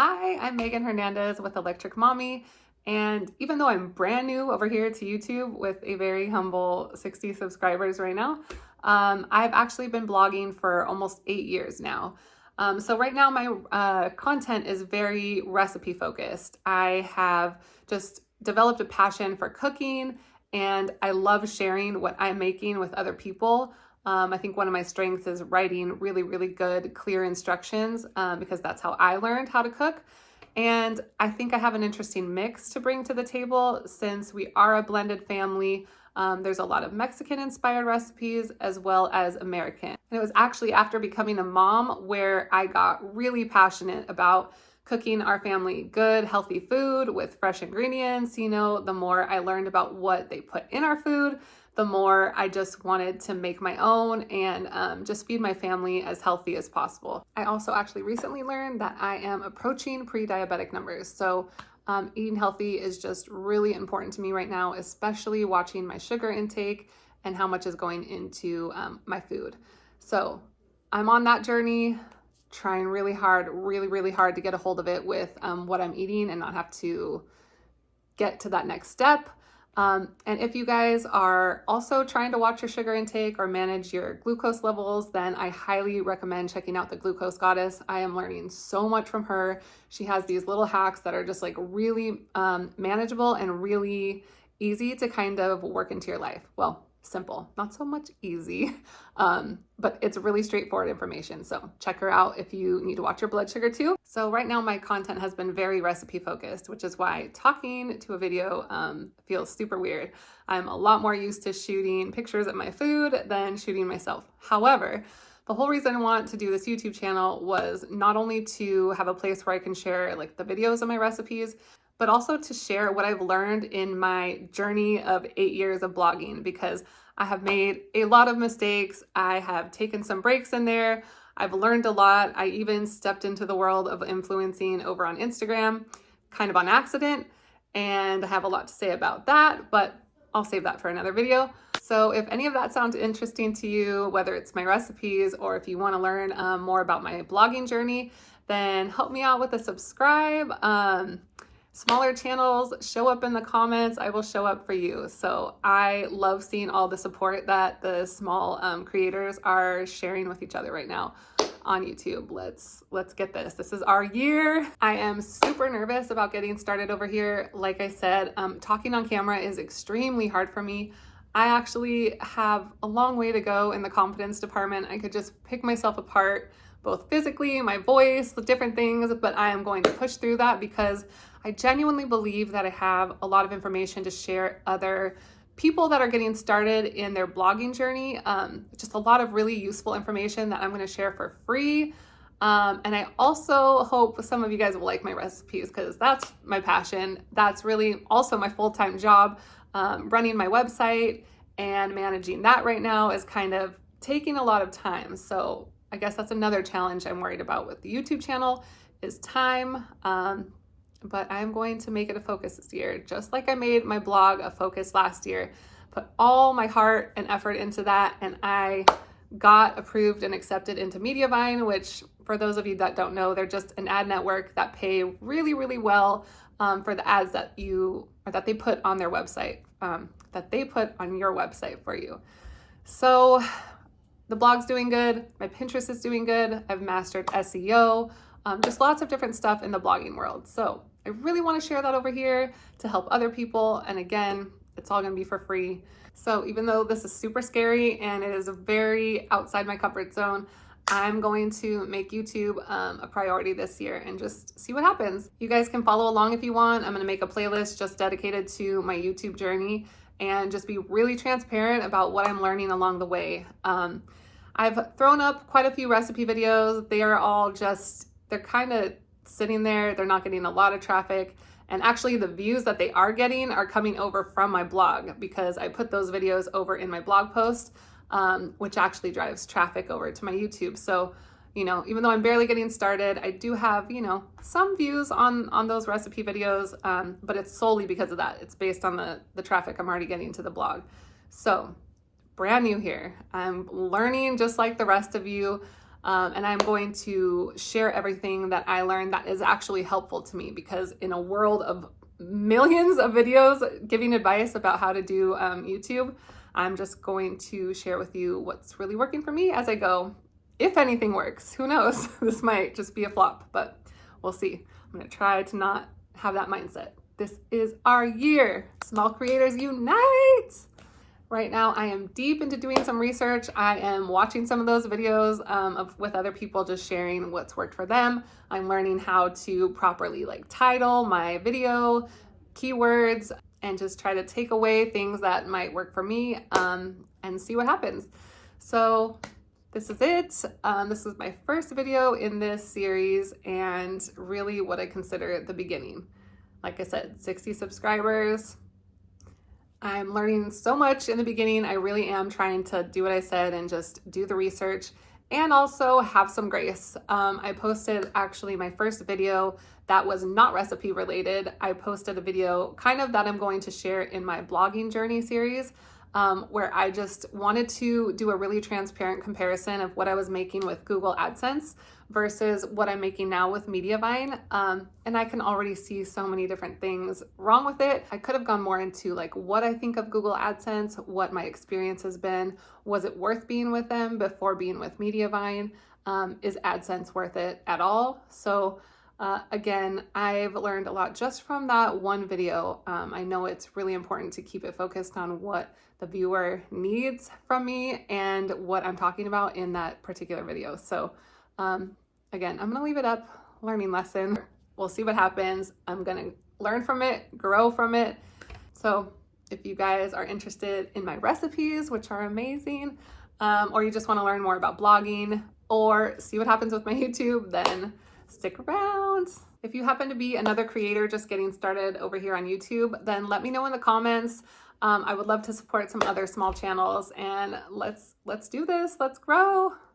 Hi, I'm Megan Hernandez with Electric Mommy, and even though I'm brand new over here to YouTube with a very humble 60 subscribers right now, I've actually been blogging for almost 8 years now. So right now my content is very recipe focused. I have just developed a passion for cooking, and I love sharing what I'm making with other people. I think one of my strengths is writing really good, clear instructions because that's how I learned how to cook. And I think I have an interesting mix to bring to the table since we are a blended family. There's a lot of Mexican inspired recipes as well as American. And it was actually after becoming a mom where I got really passionate about cooking our family good, healthy food with fresh ingredients. The more I learned about what they put in our food, the more I just wanted to make my own and just feed my family as healthy as possible. I also actually recently learned that I am approaching pre-diabetic numbers. So eating healthy is just really important to me right now, especially watching my sugar intake and how much is going into my food. So I'm on that journey, trying really hard to get a hold of it with what I'm eating and not have to get to that next step. And if you guys are also trying to watch your sugar intake or manage your glucose levels, then I highly recommend checking out the Glucose Goddess. I am learning so much from her. She has these little hacks that are just like really manageable and really easy to kind of work into your life. Well, simple, not so much easy, but it's really straightforward information. So check her out if you need to watch your blood sugar too. So right now my content has been very recipe focused, which is why talking to a video feels super weird. I'm a lot more used to shooting pictures of my food than shooting myself. However, the whole reason I want to do this YouTube channel was not only to have a place where I can share like the videos of my recipes, but also to share what I've learned in my journey of 8 years of blogging, because I have made a lot of mistakes. I have taken some breaks in there. I've learned a lot. I even stepped into the world of influencing over on Instagram, kind of on accident, and I have a lot to say about that, but I'll save that for another video. So if any of that sounds interesting to you, whether it's my recipes or if you want to learn more about my blogging journey, then help me out with a subscribe. Smaller channels, show up in the comments. I will show up for you. So I love seeing all the support that the small creators are sharing with each other right now on YouTube. Let's get this. This is our year. I am super nervous about getting started over here. Like I said, talking on camera is extremely hard for me. I actually have a long way to go in the confidence department. I could just pick myself apart, both physically, my voice, the different things, but I am going to push through that because I genuinely believe that I have a lot of information to share other people that are getting started in their blogging journey. Just a lot of really useful information that I'm going to share for free. And I also hope some of you guys will like my recipes because that's my passion. That's really also my full-time job. Running my website and managing that right now is kind of taking a lot of time. So I guess that's another challenge I'm worried about with the YouTube channel is time. But I'm going to make it a focus this year, just like I made my blog a focus last year. Put all my heart and effort into that, and I got approved and accepted into Mediavine, which for those of you that don't know, they're just an ad network that pay really well for the ads that they put on their website, that they put on your website for you. So the blog's doing good. My Pinterest is doing good. I've mastered SEO, just lots of different stuff in the blogging world. So I really want to share that over here to help other people. And again, it's all going to be for free. So even though this is super scary and it is very outside my comfort zone, I'm going to make YouTube a priority this year and just see what happens. You guys can follow along if you want. I'm going to make a playlist just dedicated to my YouTube journey and just be really transparent about what I'm learning along the way. I've thrown up quite a few recipe videos. They are all they're kind of sitting there. They're not getting a lot of traffic. And actually the views that they are getting are coming over from my blog because I put those videos over in my blog post, which actually drives traffic over to my YouTube. So, even though I'm barely getting started, I do have, some views on those recipe videos, but it's solely because of that. It's based on the traffic I'm already getting to the blog. So brand new here. I'm learning just like the rest of you. And I'm going to share everything that I learned that is actually helpful to me, because in a world of millions of videos giving advice about how to do YouTube, I'm just going to share with you what's really working for me as I go. If anything works, who knows? This might just be a flop, but we'll see. I'm gonna try to not have that mindset. This is our year. Small creators unite! Right now, I am deep into doing some research. I am watching some of those videos with other people just sharing what's worked for them. I'm learning how to properly title my video, keywords, and just try to take away things that might work for me and see what happens. So this is it. This is my first video in this series and really what I consider the beginning. Like I said, 60 subscribers. I'm learning so much in the beginning. I really am trying to do what I said and just do the research and also have some grace. I posted actually my first video that was not recipe related. I posted a video kind of that I'm going to share in my blogging journey series, where I just wanted to do a really transparent comparison of what I was making with Google AdSense versus what I'm making now with Mediavine. And I can already see so many different things wrong with it. I could have gone more into what I think of Google AdSense, what my experience has been. Was it worth being with them before being with Mediavine? Is AdSense worth it at all? So again, I've learned a lot just from that one video. I know it's really important to keep it focused on what the viewer needs from me and what I'm talking about in that particular video. So again, I'm gonna leave it up, learning lesson. We'll see what happens. I'm gonna learn from it, grow from it. So if you guys are interested in my recipes, which are amazing, or you just wanna learn more about blogging or see what happens with my YouTube, then stick around. If you happen to be another creator just getting started over here on YouTube, then let me know in the comments. I would love to support some other small channels, and let's do this. Let's grow.